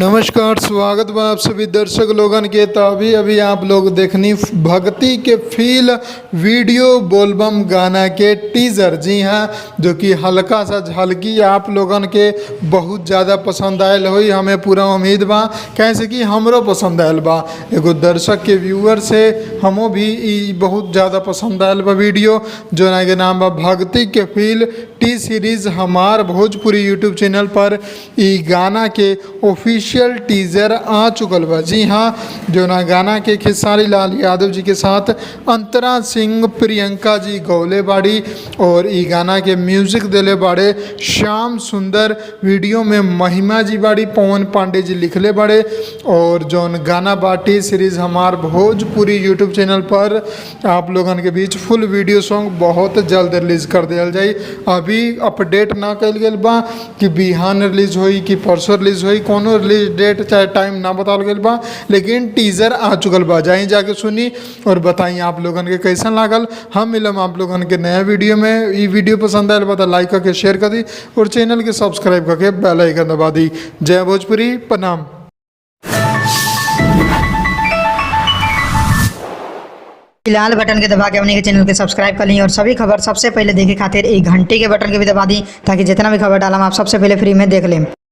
नमस्कार, स्वागत बा आप सभी दर्शक लोगन के। तो अभी आप लोग देखनी भक्ति के फील वीडियो बोलबम गाना के टीजर। जी हाँ, जो कि हल्का सा झलकी आप लोगन के बहुत ज़्यादा पसंद आयल हुई, हमें पूरा उम्मीद बा कैसे कि हमरो पसंद आयल बा। एगो दर्शक के व्यूअर से हमो भी ई बहुत ज़्यादा पसंद आयल बा वीडियो, जो ना के नाम बा भक्ति के फील टी सीरीज़। हमार भोजपुरी यूट्यूब चैनल पर ई गाना के ऑफिशियल टीजर आ चुकल बा। जी हाँ, जो ना गाना के खेसारी लाल यादव जी के साथ अंतरा सिंह प्रियंका जी गौले बाड़ी और ई गाना के म्यूजिक दिले बाड़े श्याम सुंदर। वीडियो में महिमा जी बाड़ी, पवन पांडे जी लिखले बाड़े। और जौन गाना बाटी सीरीज़ हमार भोजपुरी यूट्यूब चैनल पर आप लोगन के बीच फुल वीडियो सॉन्ग बहुत जल्द रिलीज़ कर दिया जाए। अभी अपडेट ना कल गया बा कि बिहान रिलीज होई कि परसों रिलीज होई, कोनो रिलीज डेट चाहे टाइम ना बताल गया बा, लेकिन टीजर आ चुकल बा। जाई जाके सुनी और बताई आप लोगन के कैसन लागल। हम मिलम आप लोगन के नया वीडियो में। ई वीडियो पसंद आयल बा तो लाइक करके शेयर कर दी और चैनल के सब्सक्राइब करके बेल आइकन दबा दी। जय भोजपुरी, प्रणाम। लाल बटन के दबा के अपने के चैनल के सब्सक्राइब कर ली और सभी खबर सबसे पहले देखे खातिर एक घंटे के बटन के भी दबा दी, ताकि जितना भी खबर डालम आप सबसे पहले फ्री में देख लें।